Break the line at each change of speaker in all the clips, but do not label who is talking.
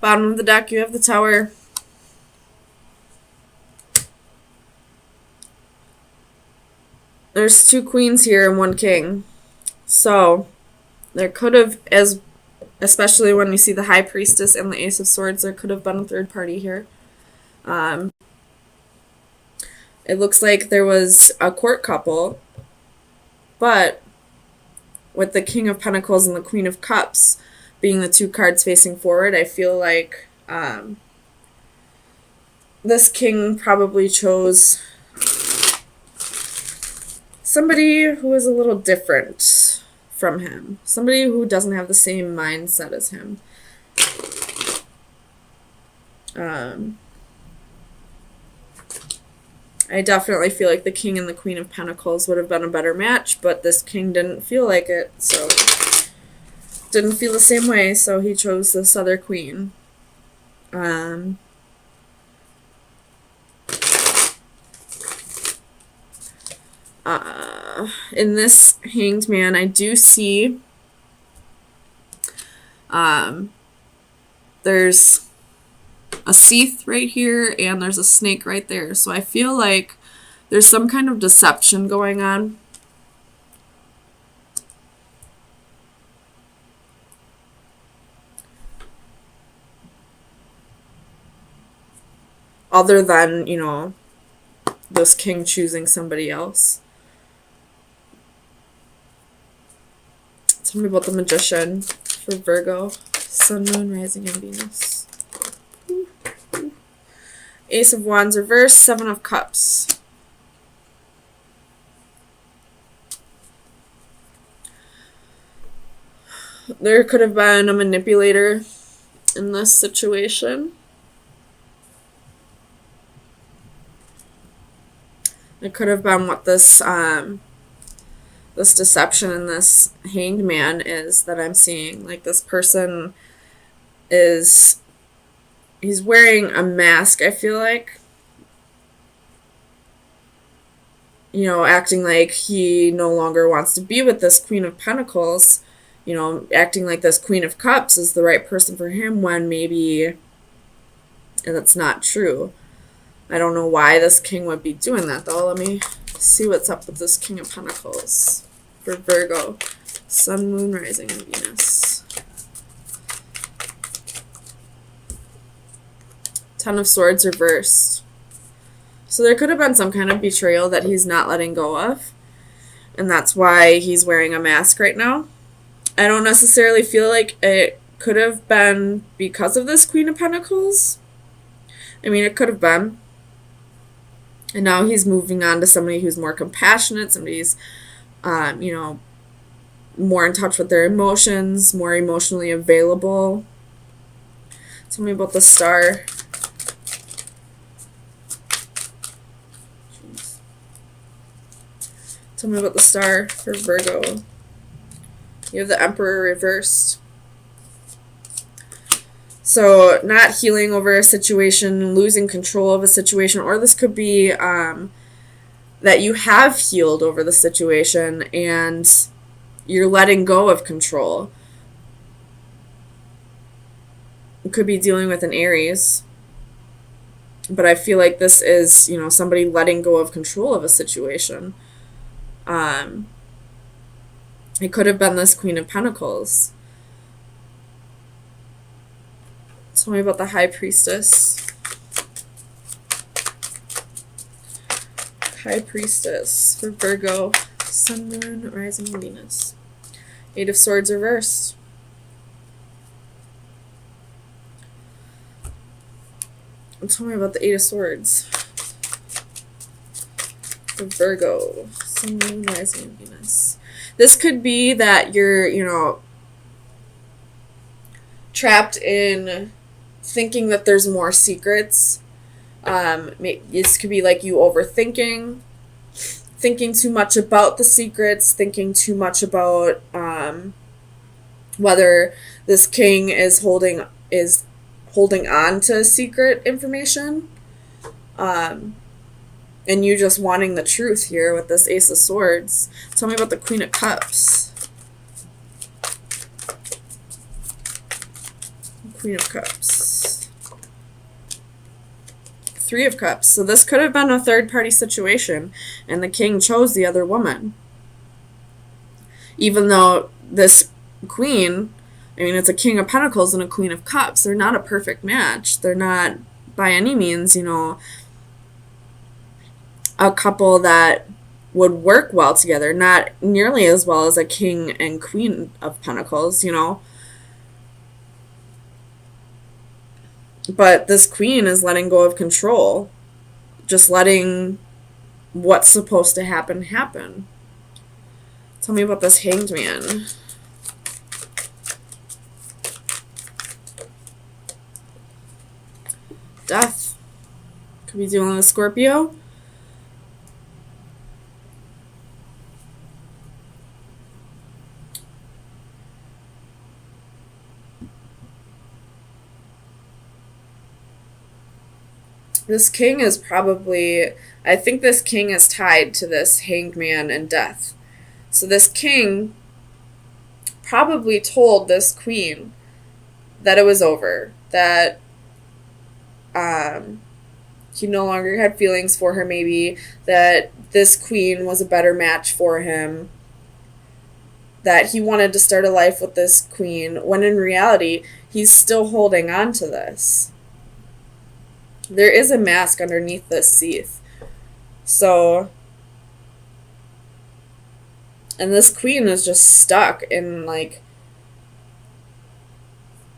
Bottom of the deck, you have the Tower. There's 2 queens here and 1 king. So, there could have, especially when we see the High Priestess and the Ace of Swords, there could have been a third party here. It looks like there was a court couple, but with the King of Pentacles and the Queen of Cups being the 2 cards facing forward, I feel like this king probably chose somebody who is a little different from him. Somebody who doesn't have the same mindset as him. I definitely feel like the King and the Queen of Pentacles would have been a better match, but this king didn't feel like it, so didn't feel the same way, so he chose this other queen. In this Hanged Man, I do see there's a Seath right here, and there's a snake right there. So I feel like there's some kind of deception going on. Other than, you know, this king choosing somebody else. Tell me about the Magician for Virgo. Sun, Moon, Rising, and Venus. Ace of Wands reversed, 7 of Cups. There could have been a manipulator in this situation. It could have been what this this deception in this Hanged Man is that I'm seeing. Like, this person is, he's wearing a mask, I feel like. You know, acting like he no longer wants to be with this Queen of Pentacles. You know, acting like this Queen of Cups is the right person for him when maybe that's not true. I don't know why this king would be doing that, though. Let me see what's up with this King of Pentacles for Virgo. Sun, Moon, Rising, and Venus. 10 of Swords reversed. So there could have been some kind of betrayal that he's not letting go of. And that's why he's wearing a mask right now. I don't necessarily feel like it could have been because of this Queen of Pentacles. I mean, it could have been. And now he's moving on to somebody who's more compassionate, somebody who's, you know, more in touch with their emotions, more emotionally available. Tell me about the Star. Jeez. Tell me about the Star for Virgo. You have the Emperor reversed. So, not healing over a situation, losing control of a situation, or this could be that you have healed over the situation and you're letting go of control. It could be dealing with an Aries. But I feel like this is, you know, somebody letting go of control of a situation. It could have been this Queen of Pentacles. Tell me about the High Priestess. High Priestess for Virgo. Sun, Moon, Rising, and Venus. 8 of Swords reversed. Tell me about the 8 of Swords for Virgo. Sun, Moon, Rising, and Venus. This could be that you're, you know, trapped in thinking that there's more secrets. This could be like you overthinking, thinking too much about the secrets, thinking too much about whether this king is holding on to secret information, and you just wanting the truth here with this Ace of Swords. Tell me about the Queen of Cups. Queen of Cups. Three of Cups. So this could have been a third-party situation, and the king chose the other woman. Even though this queen, I mean, it's a King of Pentacles and a Queen of Cups. They're not a perfect match. They're not, by any means, a couple that would work well together. Not nearly as well as a King and Queen of Pentacles, But this queen is letting go of control. Just letting what's supposed to happen happen. Tell me about this Hanged Man. Death. Could be dealing with Scorpio. This king is probably, I think this king is tied to this Hanged Man and death. So this king probably told this queen that it was over, that he no longer had feelings for her, maybe, that this queen was a better match for him, that he wanted to start a life with this queen, when in reality, he's still holding on to this. There is a mask underneath this sheath. So, and this queen is just stuck in,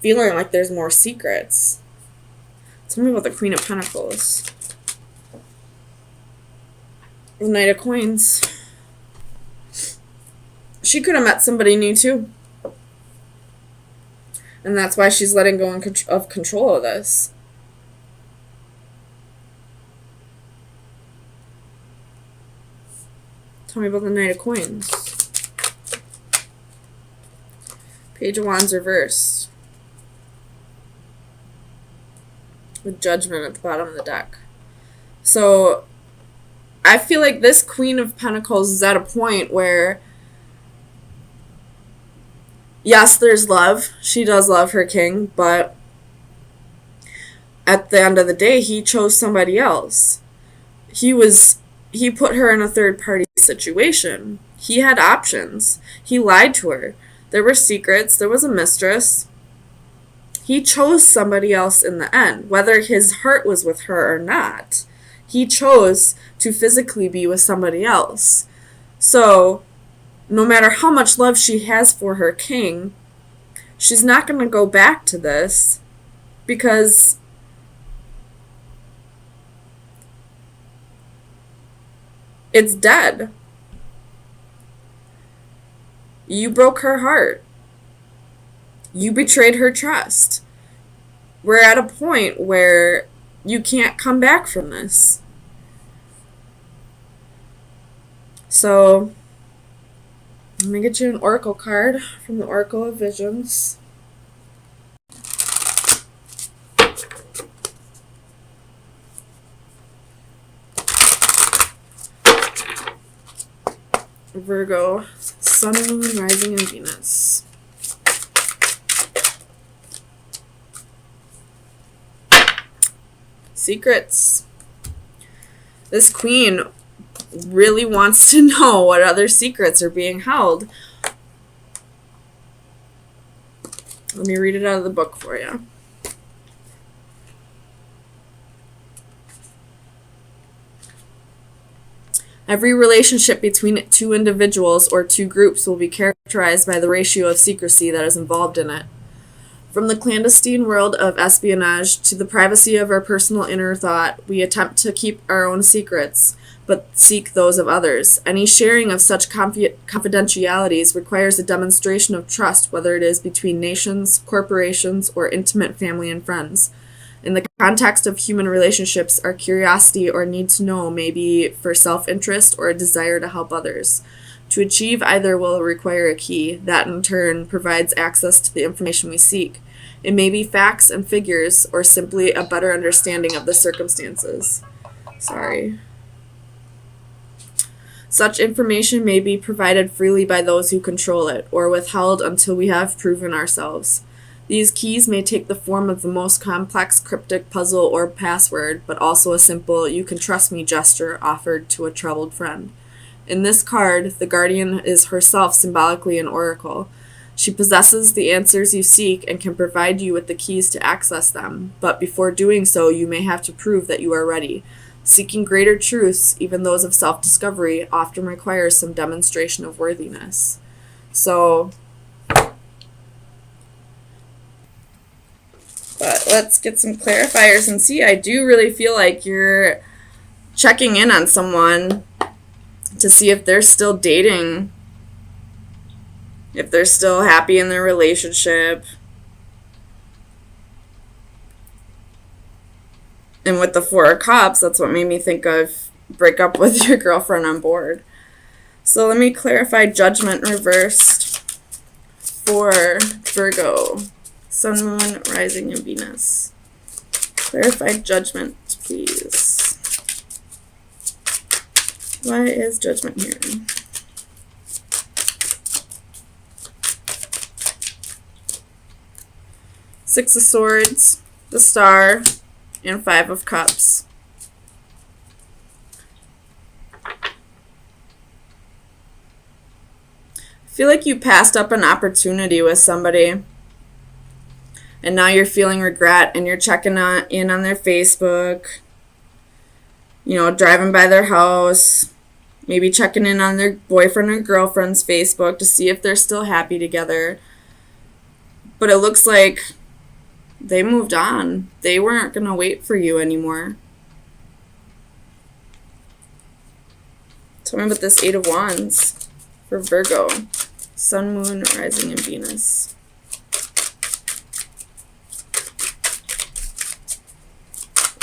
feeling like there's more secrets. Tell me about the Queen of Pentacles. The Knight of Coins. She could have met somebody new, too. And that's why she's letting go of control of this. Tell me about the Knight of Coins. Page of Wands reversed. With Judgment at the bottom of the deck. So, I feel like this Queen of Pentacles is at a point where, yes, there's love. She does love her king, but at the end of the day, he chose somebody else. He put her in a third-party situation. He had options. He lied to her. There were secrets. There was a mistress. He chose somebody else in the end, whether his heart was with her or not. He chose to physically be with somebody else. So, no matter how much love she has for her king, she's not going to go back to this because it's dead. You broke her heart. You betrayed her trust. We're at a point where you can't come back from this. So, let me get you an oracle card from the Oracle of Visions. Virgo, Sun, Moon, Rising, and Venus. Secrets. This queen really wants to know what other secrets are being held. Let me read it out of the book for you. Every relationship between two individuals or two groups will be characterized by the ratio of secrecy that is involved in it. From the clandestine world of espionage to the privacy of our personal inner thought, we attempt to keep our own secrets, but seek those of others. Any sharing of such confidentialities requires a demonstration of trust, whether it is between nations, corporations, or intimate family and friends. In the context of human relationships, our curiosity or need to know may be for self-interest or a desire to help others. To achieve either will require a key that in turn provides access to the information we seek. It may be facts and figures or simply a better understanding of the circumstances. Such information may be provided freely by those who control it or withheld until we have proven ourselves. These keys may take the form of the most complex cryptic puzzle or password, but also a simple "you can trust me" gesture offered to a troubled friend. In this card, the guardian is herself symbolically an oracle. She possesses the answers you seek and can provide you with the keys to access them, but before doing so, you may have to prove that you are ready. Seeking greater truths, even those of self-discovery, often requires some demonstration of worthiness. So, but let's get some clarifiers and see. I do really feel like you're checking in on someone to see if they're still dating, if they're still happy in their relationship. And with the Four of Cups, that's what made me think of break up with your girlfriend on board. So let me clarify Judgment reversed for Virgo, Sun, Moon, Rising, and Venus. Clarify Judgment, please. Why is Judgment here? Six of Swords, the Star, and Five of Cups. I feel like you passed up an opportunity with somebody, and now you're feeling regret, and you're checking in on their Facebook, driving by their house, maybe checking in on their boyfriend or girlfriend's Facebook to see if they're still happy together. But it looks like they moved on. They weren't going to wait for you anymore. Tell me about this Eight of Wands for Virgo, Sun, Moon, Rising, and Venus.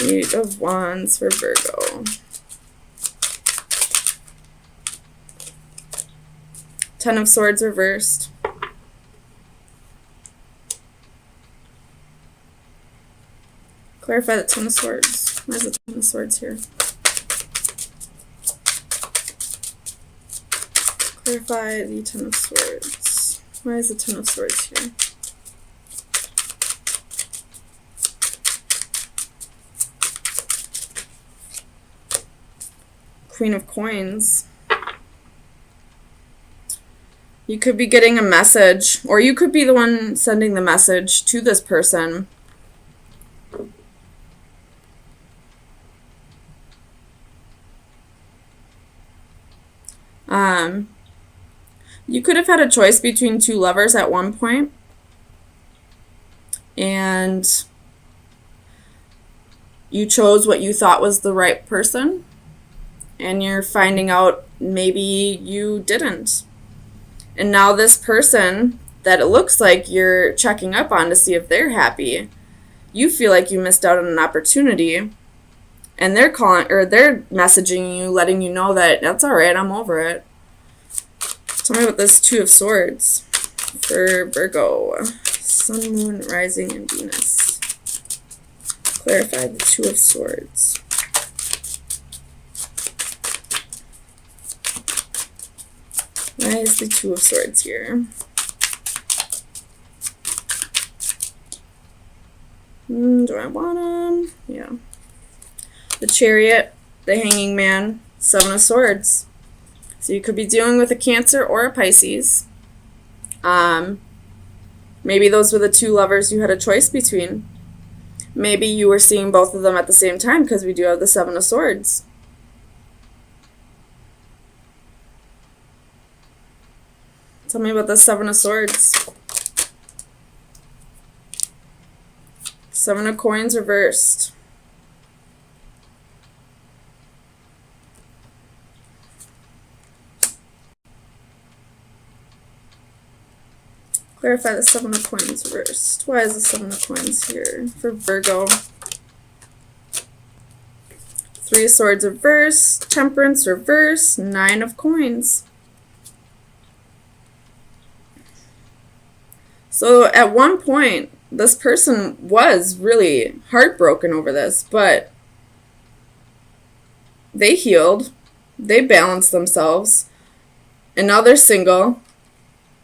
Eight of Wands for Virgo. Ten of Swords reversed. Clarify the Ten of Swords. Why is the Ten of Swords here? Clarify the Ten of Swords. Why is the Ten of Swords here? Queen of Coins. You could be getting a message, or you could be the one sending the message to this person. You could have had a choice between two lovers at one point, and you chose what you thought was the right person, and you're finding out maybe you didn't. And now this person that it looks like you're checking up on to see if they're happy, you feel like you missed out on an opportunity, and they're calling, or they're messaging you, letting you know that that's all right, I'm over it. Tell me about this Two of Swords for Virgo, Sun, Moon, Rising, and Venus. Clarify the Two of Swords. Why is the Two of Swords here? Do I want them? Yeah. The Chariot, the Hanging Man, Seven of Swords. So you could be dealing with a Cancer or a Pisces. Maybe those were the two lovers you had a choice between. Maybe you were seeing both of them at the same time, because we do have the Seven of Swords. Tell me about the Seven of Swords. Seven of Coins reversed. Clarify the Seven of Coins reversed. Why is the Seven of Coins here for Virgo? Three of Swords reversed. Temperance reversed. Nine of Coins. So at one point, this person was really heartbroken over this, but they healed. They balanced themselves. And now they're single.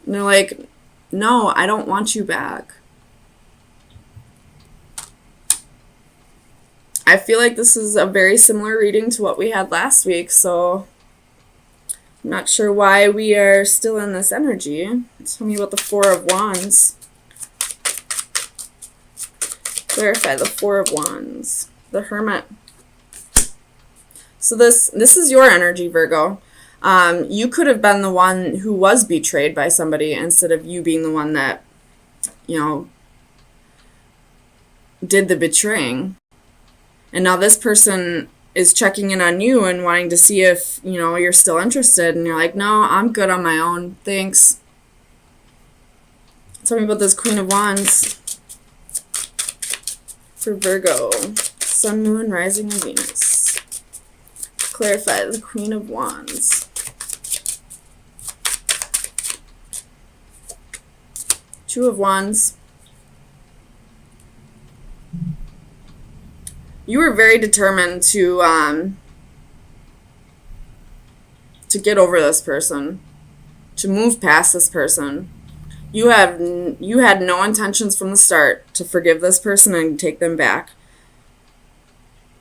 And they're like, no, I don't want you back. I feel like this is a very similar reading to what we had last week, so I'm not sure why we are still in this energy. Tell me about the Four of Wands. Clarify the Four of Wands. The Hermit. So this is your energy, Virgo. You could have been the one who was betrayed by somebody instead of you being the one that, did the betraying. And now this person is checking in on you and wanting to see if, you're still interested. And you're like, no, I'm good on my own. Thanks. Tell me about this Queen of Wands for Virgo. Sun, Moon, Rising, and Venus. Clarify the Queen of Wands. Two of Wands. You were very determined to get over this person, to move past this person. You had no intentions from the start to forgive this person and take them back.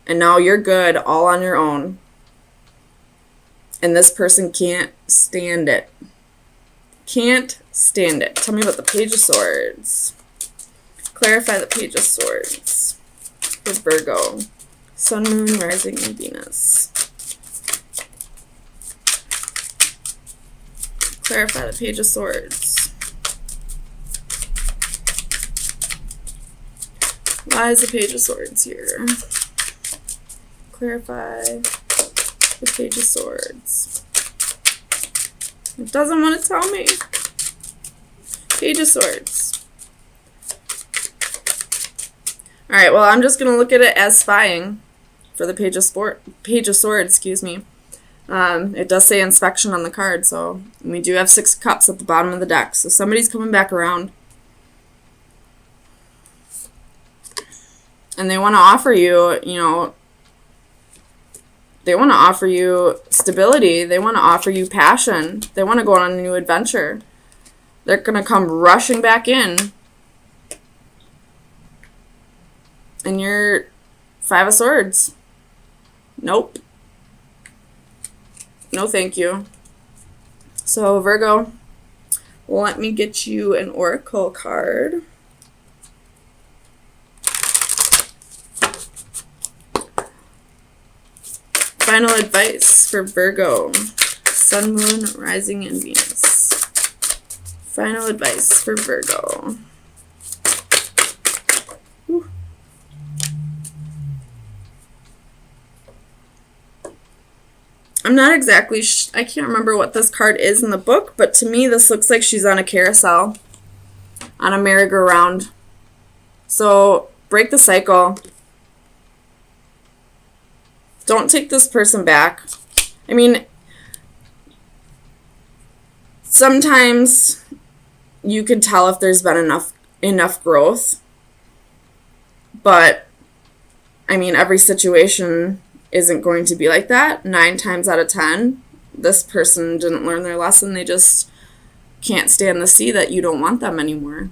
And now you're good all on your own. And this person can't stand it. Can't stand it. Tell me about the Page of Swords. Clarify the Page of Swords for Virgo. Sun, Moon, Rising, and Venus. Clarify the Page of Swords. Why is the Page of Swords here? Clarify the Page of Swords. It doesn't want to tell me. Page of Swords. Alright, well, I'm just going to look at it as spying for the Page of Swords, excuse me. It does say inspection on the card, so we do have 6 cups at the bottom of the deck, so somebody's coming back around. And they want to offer you, they want to offer you stability. They want to offer you passion. They want to go on a new adventure. They're going to come rushing back in. And you're 5 of Swords. Nope. No thank you. So Virgo, let me get you an oracle card. Final advice for Virgo. Sun, Moon, Rising, and Venus. Final advice for Virgo. Whew. I'm not exactly I can't remember what this card is in the book, but to me this looks like she's on a carousel, on a merry-go-round. So break the cycle. Don't take this person back. I mean, sometimes you can tell if there's been enough growth, but I mean, every situation isn't going to be like that. 9 times out of 10, this person didn't learn their lesson. They just can't stand to see that you don't want them anymore.